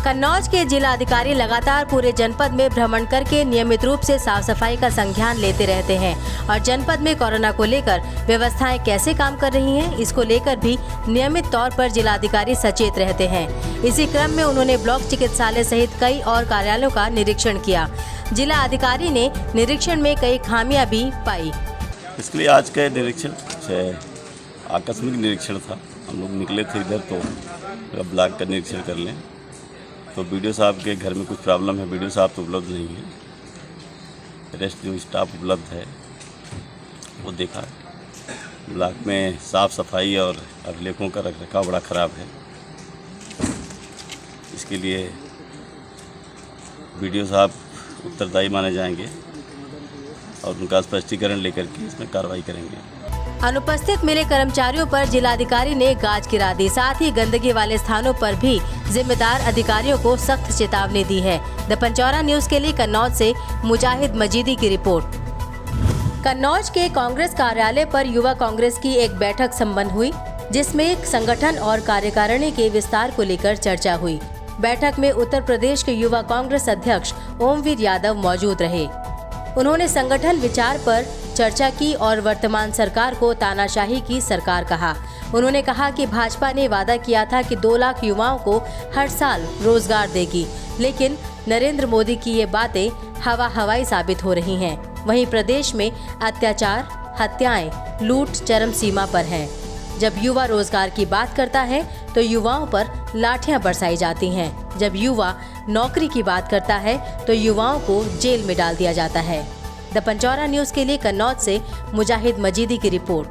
कन्नौज के जिला अधिकारी लगातार पूरे जनपद में भ्रमण करके नियमित रूप से साफ सफाई का संज्ञान लेते रहते हैं और जनपद में कोरोना को लेकर व्यवस्थाएं कैसे काम कर रही हैं, इसको लेकर भी नियमित तौर पर जिला अधिकारी सचेत रहते हैं। इसी क्रम में उन्होंने ब्लॉक चिकित्सालय सहित कई और कार्यालयों का निरीक्षण किया। जिला अधिकारी ने निरीक्षण में कई खामियां भी पाई। इसके लिए आज का निरीक्षण आकस्मिक निरीक्षण था। हम लोग निकले थे इधर तो ब्लॉक का निरीक्षण कर लें तो बीडीओ साहब के घर में कुछ प्रॉब्लम है। बीडीओ साहब तो उपलब्ध नहीं है, रेस्ट जो स्टाफ उपलब्ध है वो देखा। ब्लॉक में साफ़ सफाई और अभिलेखों का रखरखाव बड़ा ख़राब है। इसके लिए बीडीओ साहब उत्तरदायी माने जाएंगे और उनका स्पष्टीकरण लेकर के इसमें कार्रवाई करेंगे। अनुपस्थित मिले कर्मचारियों पर जिलाधिकारी ने गाज गिरा दी। साथ ही गंदगी वाले स्थानों पर भी जिम्मेदार अधिकारियों को सख्त चेतावनी दी है। द पंचौरा न्यूज के लिए कन्नौज से मुजाहिद मजीदी की रिपोर्ट। कन्नौज के कांग्रेस कार्यालय पर युवा कांग्रेस की एक बैठक संपन्न हुई, जिसमें संगठन और कार्यकारिणी के विस्तार को लेकर चर्चा हुई। बैठक में उत्तर प्रदेश के युवा कांग्रेस अध्यक्ष ओमवीर यादव मौजूद रहे। उन्होंने संगठन विचार पर चर्चा की और वर्तमान सरकार को तानाशाही की सरकार कहा। उन्होंने कहा कि भाजपा ने वादा किया था कि 2 लाख युवाओं को हर साल रोजगार देगी, लेकिन नरेंद्र मोदी की ये बातें हवाई साबित हो रही हैं। वहीं प्रदेश में अत्याचार, हत्याएं, लूट चरम सीमा पर हैं। जब युवा रोजगार की बात करता है तो युवाओं पर लाठियां बरसाई जाती हैं। जब युवा नौकरी की बात करता है तो युवाओं को जेल में डाल दिया जाता है। द पंचौरा न्यूज के लिए कन्नौज से मुजाहिद मजीदी की रिपोर्ट।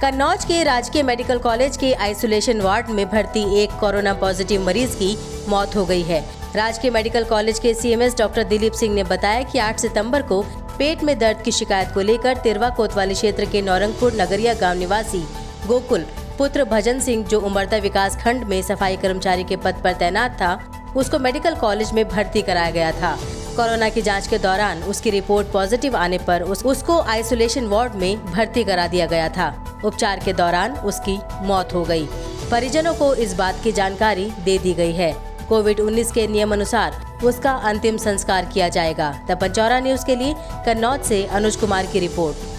कन्नौज के राजकीय मेडिकल कॉलेज के आइसोलेशन वार्ड में भर्ती एक कोरोना पॉजिटिव मरीज की मौत हो गई है। राजकीय मेडिकल कॉलेज के सीएमएस डॉक्टर दिलीप सिंह ने बताया कि 8 सितंबर को पेट में दर्द की शिकायत को लेकर तिरवा कोतवाली क्षेत्र के नौरंगपुर नगरिया गांव निवासी गोकुल पुत्र भजन सिंह, जो उमरता विकास खंड में सफाई कर्मचारी के पद पर तैनात था, उसको मेडिकल कॉलेज में भर्ती कराया गया था। कोरोना की जांच के दौरान उसकी रिपोर्ट पॉजिटिव आने पर उसको आइसोलेशन वार्ड में भर्ती करा दिया गया था। उपचार के दौरान उसकी मौत हो गई। परिजनों को इस बात की जानकारी दे दी गई है। कोविड-19 के नियम अनुसार उसका अंतिम संस्कार किया जाएगा। द पंचौरा न्यूज के लिए कन्नौज से अनुज कुमार की रिपोर्ट।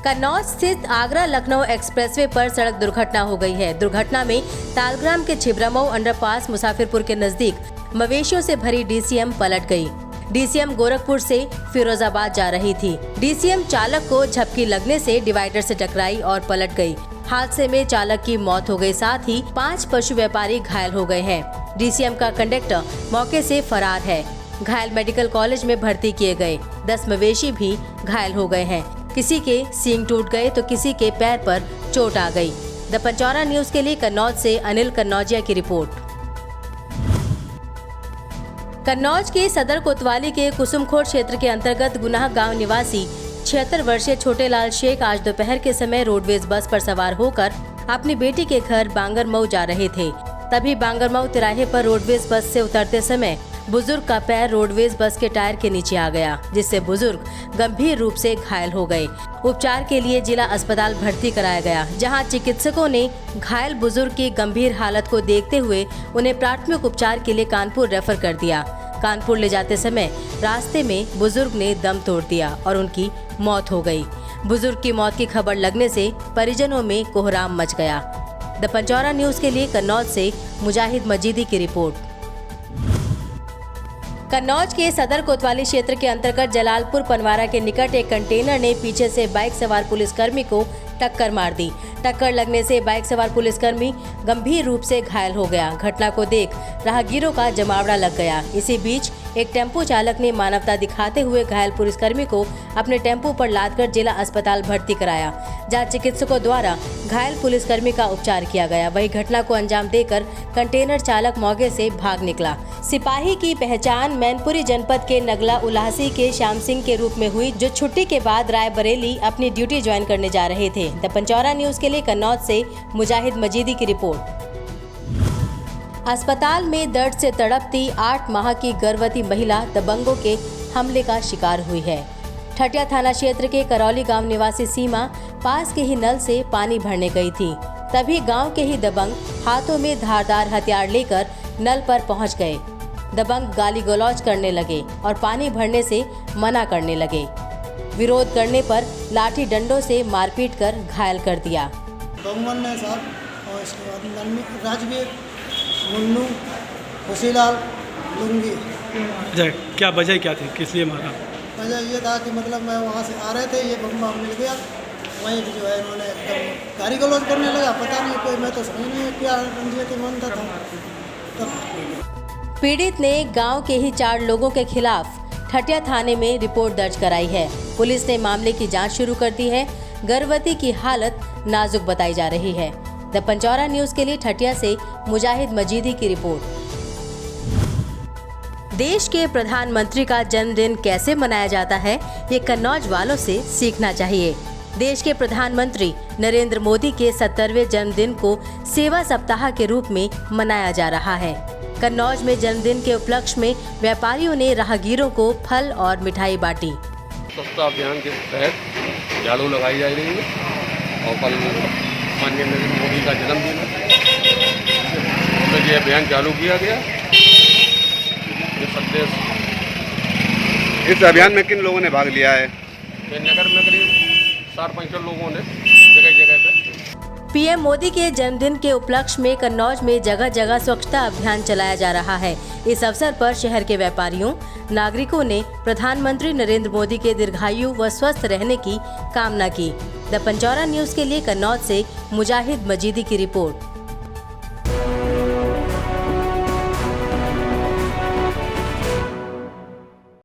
कन्नौज स्थित आगरा लखनऊ एक्सप्रेसवे पर सड़क दुर्घटना हो गई है। दुर्घटना में तालग्राम के छिबरामऊ अंडरपास मुसाफिरपुर के नजदीक मवेशियों से भरी डीसीएम पलट गई। डीसीएम गोरखपुर से फिरोजाबाद जा रही थी। डीसीएम चालक को झपकी लगने से डिवाइडर से टकराई और पलट गई। हादसे में चालक की मौत हो गई, साथ ही 5 पशु व्यापारी घायल हो गए हैं। डीसीएम का कंडक्टर मौके से फरार है। घायल मेडिकल कॉलेज में भर्ती किए गए। 10 मवेशी भी घायल हो गए हैं। किसी के सींग टूट गए तो किसी के पैर पर चोट आ गई। द पंचौरा न्यूज के लिए कन्नौज से अनिल कन्नौजिया की रिपोर्ट। कन्नौज के सदर कोतवाली के कुसुमखोर क्षेत्र के अंतर्गत गुनाह गांव निवासी 76 वर्षीय छोटेलाल शेख आज दोपहर के समय रोडवेज बस पर सवार होकर अपनी बेटी के घर बांगरमऊ जा रहे थे। तभी बांगरमऊ तिराहे पर रोडवेज बस से उतरते समय बुजुर्ग का पैर रोडवेज बस के टायर के नीचे आ गया, जिससे बुजुर्ग गंभीर रूप से घायल हो गए। उपचार के लिए जिला अस्पताल भर्ती कराया गया, जहां चिकित्सकों ने घायल बुजुर्ग की गंभीर हालत को देखते हुए उन्हें प्राथमिक उपचार के लिए कानपुर रेफर कर दिया। कानपुर ले जाते समय रास्ते में बुजुर्ग ने दम तोड़ दिया और उनकी मौत हो गई। बुजुर्ग की मौत की खबर लगने से परिजनों में कोहराम मच गया। द पंचौरा न्यूज के लिए कन्नौज से मुजाहिद मजीदी की रिपोर्ट। कन्नौज के सदर कोतवाली क्षेत्र के अंतर्गत जलालपुर पनवारा के निकट एक कंटेनर ने पीछे से बाइक सवार पुलिसकर्मी को टक्कर मार दी। टक्कर लगने से बाइक सवार पुलिसकर्मी गंभीर रूप से घायल हो गया। घटना को देख राहगीरों का जमावड़ा लग गया। इसी बीच एक टेम्पो चालक ने मानवता दिखाते हुए घायल पुलिसकर्मी को अपने टेम्पो पर लादकर जिला अस्पताल भर्ती कराया, जहां चिकित्सकों द्वारा घायल पुलिसकर्मी का उपचार किया गया। वही घटना को अंजाम देकर कंटेनर चालक मौके से भाग निकला। सिपाही की पहचान मैनपुरी जनपद के नगला उल्लासी के श्याम सिंह के रूप में हुई, जो छुट्टी के बाद रायबरेली अपनी ड्यूटी ज्वाइन करने जा रहे थे। द पंचौरा न्यूज के लिए कन्नौज से मुजाहिद मजीदी की रिपोर्ट। अस्पताल में दर्द से तड़पती 8 माह की गर्भवती महिला दबंगों के हमले का शिकार हुई है। ठटिया थाना क्षेत्र के करौली गांव निवासी सीमा पास के ही नल से पानी भरने गई थी। तभी गांव के ही दबंग हाथों में धारदार हथियार लेकर नल पर पहुंच गए। दबंग गाली गलौज करने लगे और पानी भरने से मना करने लगे। विरोध करने पर लाठी डंडों से मारपीट कर घायल कर दिया। बहुमन ने साहब और इसके बाद राजवीर, मुन्नू, खुशीलाल, लुंगी। क्या वजह क्या थी, किस लिए मारा? वजह ये था कि मतलब मैं वहाँ से आ रहे थे, ये बम्बा मिल गया, वहीं जो है इन्होंने एकदम गाली गलौज करने लगा। पता नहीं कोई, मैं तो समझ नहीं क्या रंजियत मानता था। तब पीड़ित ने गांव के ही 4 लोगों के खिलाफ ठटिया थाने में रिपोर्ट दर्ज कराई है। पुलिस ने मामले की जांच शुरू कर दी है। गर्भवती की हालत नाजुक बताई जा रही है। द पंचौरा न्यूज के लिए ठटिया से मुजाहिद मजीदी की रिपोर्ट। देश के प्रधानमंत्री का जन्मदिन कैसे मनाया जाता है, ये कन्नौज वालों से सीखना चाहिए। देश के प्रधानमंत्री नरेंद्र मोदी के 70वें जन्मदिन को सेवा सप्ताह के रूप में मनाया जा रहा है। कन्नौज में जन्मदिन के उपलक्ष्य में व्यापारियों ने राहगीरों को फल और मिठाई बांटी। स्वच्छता अभियान के तहत झाड़ू लगाई जा रही है और कल माननीय नरेंद्र मोदी का जन्मदिन है, तो ये अभियान चालू किया गया। इस अभियान में किन लोगों ने भाग लिया है? नगर में करीब 4-5 लोगों ने जगह जगह पे। पीएम मोदी के जन्मदिन के उपलक्ष्य में कन्नौज में जगह जगह स्वच्छता अभियान चलाया जा रहा है। इस अवसर पर शहर के व्यापारियों, नागरिकों ने प्रधानमंत्री नरेंद्र मोदी के दीर्घायु व स्वस्थ रहने की कामना की। द पंचौरा न्यूज के लिए कन्नौज से मुजाहिद मजीदी की रिपोर्ट।